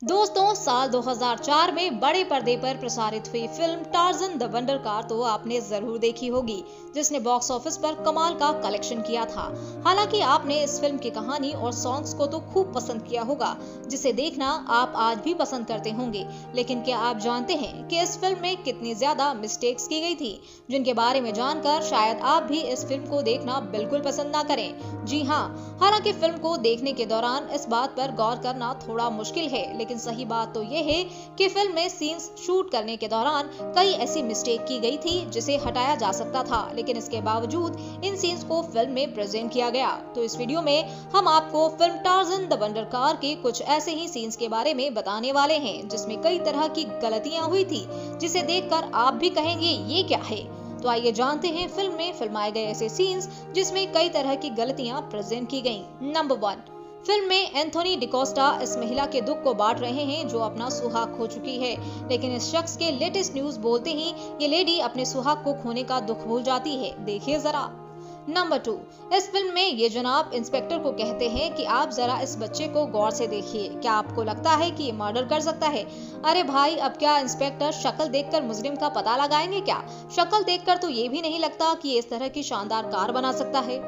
दोस्तों, साल 2004 में बड़े पर्दे पर प्रसारित हुई film Tarzan the wonder car तो आपने जरूर देखी होगी, जिसने बॉक्स ऑफिस पर कमाल का कलेक्शन किया था। हालांकि आपने इस फिल्म की कहानी और सॉन्ग्स को तो खूब पसंद किया होगा, जिसे देखना आप आज भी पसंद करते होंगे। लेकिन क्या आप जानते हैं कि इस फिल्म में कितनी ज्यादा मिस्टेक्स की गई थी, जिनके बारे में जानकर शायद आप भी इस फिल्म को देखना बिल्कुल पसंद ना करें। जी हाँ, हालांकि फिल्म को देखने के दौरान इस बात पर गौर करना थोड़ा मुश्किल है, लेकिन सही बात तो ये है कि फिल्म में सीन्स शूट करने के दौरान कई ऐसी मिस्टेक की गई थी जिसे हटाया जा सकता था, लेकिन इसके बावजूद इन सीन्स को फिल्म में प्रेजेंट किया गया। तो इस वीडियो में हम आपको film Tarzan the wonder car के कुछ ऐसे ही सीन्स के बारे में बताने वाले हैं, जिसमें कई तरह की गलतियां हुई थी, जिसे देखकर आप भी कहेंगे ये क्या है। तो आइए जानते हैं फिल्म में फिल्माए गए ऐसे सीन्स जिसमें कई तरह की गलतियां प्रेजेंट की गईं। नंबर 1, फिल्म में एंथोनी डिकोस्टा इस महिला के दुख को बांट रहे हैं जो अपना सुहाग खो चुकी है, लेकिन इस शख्स के लेटेस्ट न्यूज बोलते ही ये लेडी अपने सुहाग को खोने का दुख भूल जाती है। देखिए जरा। नंबर 2, इस फिल्म में ये जनाब इंस्पेक्टर को कहते हैं कि आप जरा इस बच्चे को गौर से देखिए, क्या आपको लगता है कि ये मर्डर कर सकता है? अरे भाई, अब क्या इंस्पेक्टर शक्ल देखकर मुजरिम का पता लगाएंगे क्या? शक्ल देखकर तो ये भी नहीं लगता कि ये इस तरह की शानदार कार बना सकता है।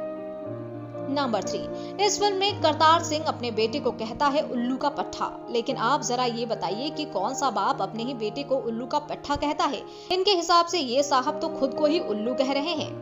नंबर 3, इस फिल्म में करतार सिंह अपने बेटे को कहता है उल्लू का पट्ठा, लेकिन आप जरा ये बताइए कि कौन सा बाप अपने ही बेटे को उल्लू का पट्ठा कहता है? इनके हिसाब से ये साहब तो खुद को ही उल्लू कह रहे हैं।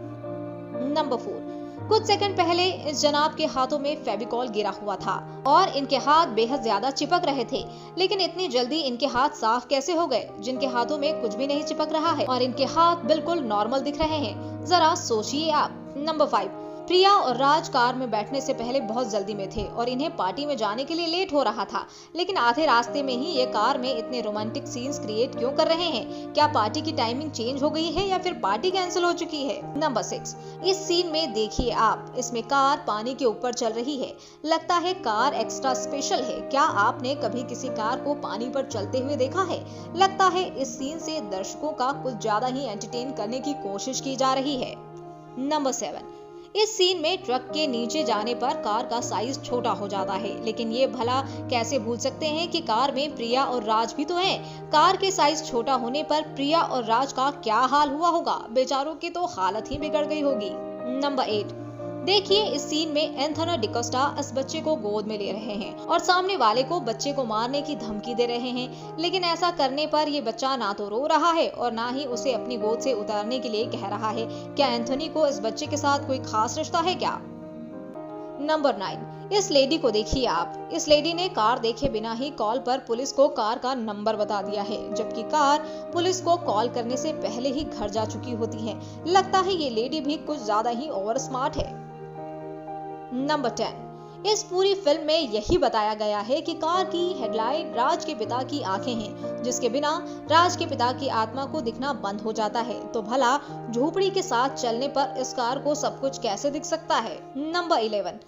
नंबर 4, कुछ सेकंड पहले इस जनाब के हाथों में फेविकॉल गिरा हुआ था और इनके हाथ बेहद ज्यादा चिपक रहे थे, लेकिन इतनी जल्दी इनके हाथ साफ कैसे हो गए, जिनके हाथों में कुछ भी नहीं चिपक रहा है और इनके हाथ बिल्कुल नॉर्मल दिख रहे हैं? जरा सोचिए आप। नंबर 5, प्रिया और राज कार में बैठने से पहले बहुत जल्दी में थे और इन्हें पार्टी में जाने के लिए लेट हो रहा था, लेकिन आधे रास्ते में ही ये कार में इतने रोमांटिक सीन्स क्रिएट क्यों कर रहे हैं? क्या पार्टी की टाइमिंग चेंज हो गई है या फिर पार्टी कैंसिल हो चुकी है? नंबर 6, इस सीन में देखिए आप, इसमें कार पानी के ऊपर चल रही है। लगता है कार एक्स्ट्रा स्पेशल है। क्या आपने कभी किसी कार को पानी पर चलते हुए देखा है? लगता है इस सीन से दर्शकों का कुछ ज्यादा ही एंटरटेन करने की कोशिश की जा रही है। नंबर 7, इस सीन में ट्रक के नीचे जाने पर कार का साइज छोटा हो जाता है, लेकिन ये भला कैसे भूल सकते हैं कि कार में प्रिया और राज भी तो हैं। कार के साइज छोटा होने पर प्रिया और राज का क्या हाल हुआ होगा? बेचारों की तो हालत ही बिगड़ गई होगी। नंबर 8, देखिए इस सीन में एंथोनी डिकोस्टा इस बच्चे को गोद में ले रहे हैं और सामने वाले को बच्चे को मारने की धमकी दे रहे हैं, लेकिन ऐसा करने पर ये बच्चा ना तो रो रहा है और ना ही उसे अपनी गोद से उतारने के लिए कह रहा है। क्या एंथोनी को इस बच्चे के साथ कोई खास रिश्ता है क्या? नंबर 9, इस लेडी को देखिए आप। इस लेडी ने कार देखे बिना ही कॉल पर पुलिस को कार का नंबर बता दिया है, जबकि कार पुलिस को कॉल करने से पहले ही घर जा चुकी होती है। लगता है ये लेडी भी कुछ ज्यादा ही ओवर स्मार्ट है। नंबर 10, इस पूरी फिल्म में यही बताया गया है कि कार की हेडलाइट राज के पिता की आंखें हैं, जिसके बिना राज के पिता की आत्मा को दिखना बंद हो जाता है। तो भला झोपड़ी के साथ चलने पर इस कार को सब कुछ कैसे दिख सकता है? नंबर 11,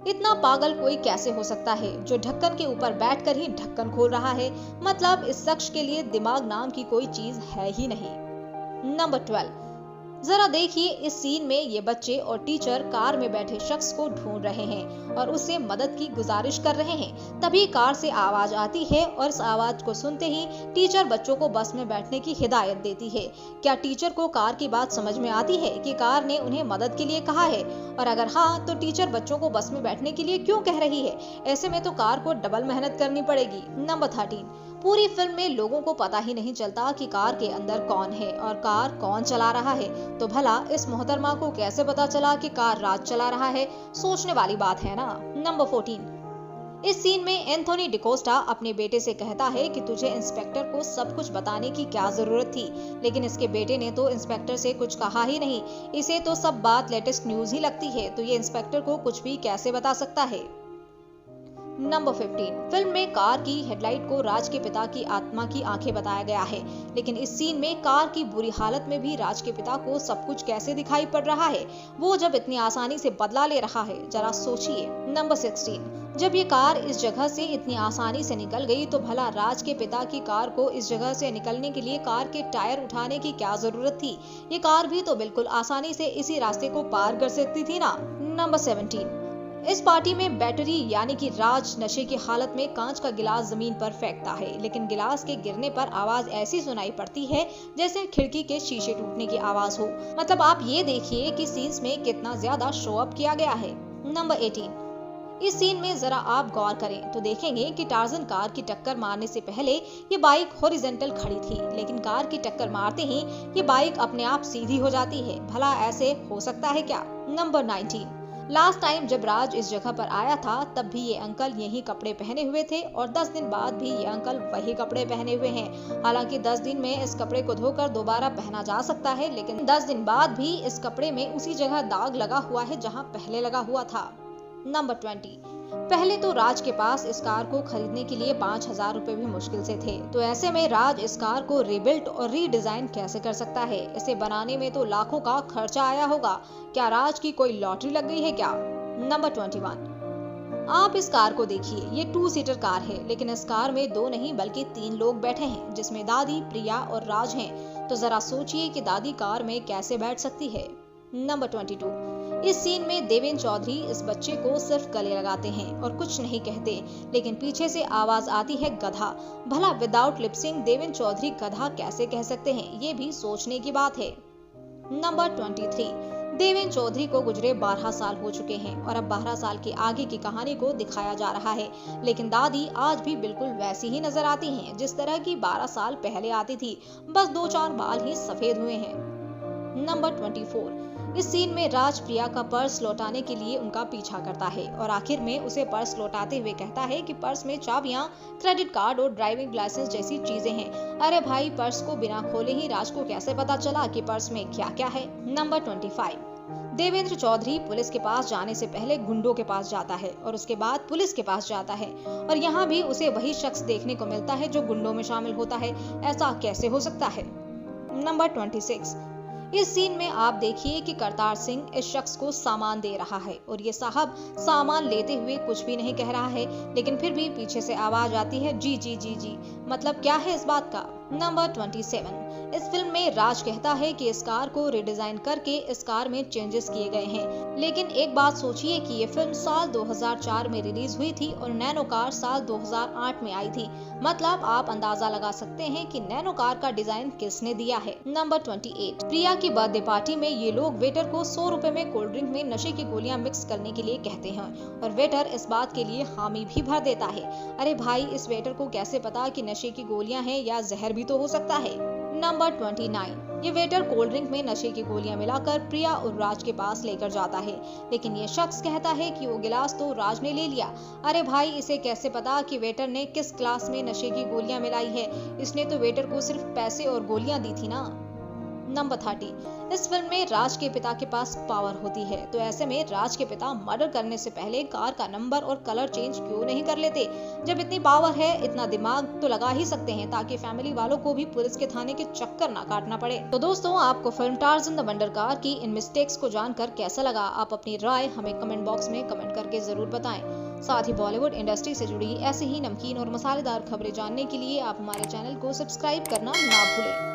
इतना पागल कोई कैसे हो सकता है जो ढक्कन के ऊपर बैठकर ही ढक्कन खोल रहा है? मतलब इस शख्स के लिए दिमाग नाम की कोई चीज है ही नहीं। नंबर 12, जरा देखिए इस सीन में ये बच्चे और टीचर कार में बैठे शख्स को ढूंढ रहे हैं और उससे मदद की गुजारिश कर रहे हैं। तभी कार से आवाज आती है और इस आवाज को सुनते ही टीचर बच्चों को बस में बैठने की हिदायत देती है। क्या टीचर को कार की बात समझ में आती है कि कार ने उन्हें मदद के लिए कहा है? और अगर हाँ, तो टीचर बच्चों को बस में बैठने के लिए क्यों कह रही है? ऐसे में तो कार को डबल मेहनत करनी पड़ेगी। नंबर 13, पूरी फिल्म में लोगों को पता ही नहीं चलता कि कार के अंदर कौन है और कार कौन चला रहा है। तो भला इस मोहतरमा को कैसे पता चला कि कार राज चला रहा है? सोचने वाली बात है ना। नंबर 14, इस सीन में एंथोनी डिकोस्टा अपने बेटे से कहता है कि तुझे इंस्पेक्टर को सब कुछ बताने की क्या जरूरत थी, लेकिन इसके बेटे ने तो इंस्पेक्टर से कुछ कहा ही नहीं। इसे तो सब बात लेटेस्ट न्यूज ही लगती है, तो ये इंस्पेक्टर को कुछ भी कैसे बता सकता है? नंबर 15, फिल्म में कार की हेडलाइट को राज के पिता की आत्मा की आंखें बताया गया है, लेकिन इस सीन में कार की बुरी हालत में भी राज के पिता को सब कुछ कैसे दिखाई पड़ रहा है, वो जब इतनी आसानी से बदला ले रहा है? जरा सोचिए। नंबर 16, जब ये कार इस जगह से इतनी आसानी से निकल गई तो भला राज के पिता की कार को इस जगह से निकलने के लिए कार के टायर उठाने की क्या जरूरत थी? ये कार भी तो बिल्कुल आसानी से इसी रास्ते को पार कर सकती थी ना। नंबर 17, इस पार्टी में बैटरी यानी कि राज नशे की हालत में कांच का गिलास जमीन पर फेंकता है, लेकिन गिलास के गिरने पर आवाज ऐसी सुनाई पड़ती है जैसे खिड़की के शीशे टूटने की आवाज हो। मतलब आप ये देखिए कि सीन्स में कितना ज्यादा शो अप किया गया है। नंबर 18। इस सीन में जरा आप गौर करें तो देखेंगे कि टार्जन कार की टक्कर मारने से पहले ये बाइक हॉरिजॉन्टल खड़ी थी, लेकिन कार की टक्कर मारते ही ये बाइक अपने आप सीधी हो जाती है। भला ऐसे हो सकता है क्या? नंबर 19। लास्ट टाइम जब राज इस जगह पर आया था तब भी ये अंकल यही कपड़े पहने हुए थे और 10 दिन बाद भी ये अंकल वही कपड़े पहने हुए हैं। हालांकि 10 दिन में इस कपड़े को धोकर दोबारा पहना जा सकता है, लेकिन 10 दिन बाद भी इस कपड़े में उसी जगह दाग लगा हुआ है जहां पहले लगा हुआ था। नंबर 20। पहले तो राज के पास इस कार को खरीदने के लिए 5,000 रुपए भी मुश्किल से थे, तो ऐसे में राज इस कार को रिबिल्ट और रीडिजाइन कैसे कर सकता है? इसे बनाने में तो लाखों का खर्चा आया होगा। क्या राज की कोई लॉटरी लग गई है क्या? नंबर 21। आप इस कार को देखिए, ये 2 सीटर कार है, लेकिन इस कार में 2 नहीं बल्कि 3 लोग बैठे हैं, जिसमें दादी, प्रिया और राज हैं। तो जरा सोचिए कि दादी कार में कैसे बैठ सकती है। नंबर 22। इस सीन में देवेंद्र चौधरी इस बच्चे को सिर्फ गले लगाते हैं और कुछ नहीं कहते, लेकिन पीछे से आवाज आती है गधा। भला विदाउट लिपसिंग देवेंद्र चौधरी गधा कैसे कह सकते हैं? ये भी सोचने की बात है। नंबर 23। देवेंद्र चौधरी को गुजरे 12 साल हो चुके हैं और अब 12 साल के आगे की कहानी को दिखाया जा रहा है, लेकिन दादी आज भी बिल्कुल वैसी ही नजर आती हैं जिस तरह की 12 साल पहले आती थी, बस 2-4 बाल ही सफेद हुए हैं। नंबर 24। इस सीन में राज प्रिया का पर्स लौटाने के लिए उनका पीछा करता है और आखिर में उसे पर्स लौटाते हुए कहता है कि पर्स में चाबियां, क्रेडिट कार्ड और ड्राइविंग लाइसेंस जैसी चीजें हैं। अरे भाई, पर्स को बिना खोले ही राज को कैसे पता चला कि पर्स में क्या क्या है? नंबर 25। देवेंद्र चौधरी पुलिस के पास जाने से पहले गुंडों के पास जाता है और उसके बाद पुलिस के पास जाता है, और यहाँ भी उसे वही शख्स देखने को मिलता है जो गुंडों में शामिल होता है। ऐसा कैसे हो सकता है? नंबर 26। इस सीन में आप देखिए कि करतार सिंह इस शख्स को सामान दे रहा है और ये साहब सामान लेते हुए कुछ भी नहीं कह रहा है, लेकिन फिर भी पीछे से आवाज आती है जी जी जी जी। मतलब क्या है इस बात का? नंबर 27। इस फिल्म में राज कहता है कि इस कार को रिडिजाइन करके इस कार में चेंजेस किए गए हैं, लेकिन एक बात सोचिए कि ये फिल्म साल 2004 में रिलीज हुई थी और नैनो कार साल 2008 में आई थी। मतलब आप अंदाजा लगा सकते हैं कि नैनो कार का डिजाइन किसने दिया है। नंबर 28। प्रिया की बर्थडे पार्टी में ये लोग वेटर को 100 रुपए में कोल्ड ड्रिंक में नशे की गोलियां मिक्स करने के लिए कहते हैं और वेटर इस बात के लिए हामी भी भर देता है। अरे भाई, इस वेटर को कैसे पता कि नशे की गोलियां हैं या जहर भी तो हो सकता है। नंबर 29। ये वेटर कोल्ड ड्रिंक में नशे की गोलियां मिलाकर प्रिया और राज के पास लेकर जाता है, लेकिन ये शख्स कहता है कि वो गिलास तो राज ने ले लिया। अरे भाई, इसे कैसे पता कि वेटर ने किस ग्लास में नशे की गोलियां मिलाई है? इसने तो वेटर को सिर्फ पैसे और गोलियां दी थी ना। नंबर 30। इस फिल्म में राज के पिता के पास पावर होती है, तो ऐसे में राज के पिता मर्डर करने से पहले कार का नंबर और कलर चेंज क्यों नहीं कर लेते? जब इतनी पावर है, इतना दिमाग तो लगा ही सकते हैं ताकि फैमिली वालों को भी पुलिस के थाने के चक्कर ना काटना पड़े। तो दोस्तों, आपको film Tarzan the wonder car की इन मिस्टेक्स को जानकर कैसा लगा? आप अपनी राय हमें कमेंट बॉक्स में कमेंट करके जरूर बताएं। साथ ही बॉलीवुड इंडस्ट्री से जुड़ी ऐसे ही नमकीन और मसालेदार खबरें जानने के लिए आप हमारे चैनल को सब्सक्राइब करना ना भूलें।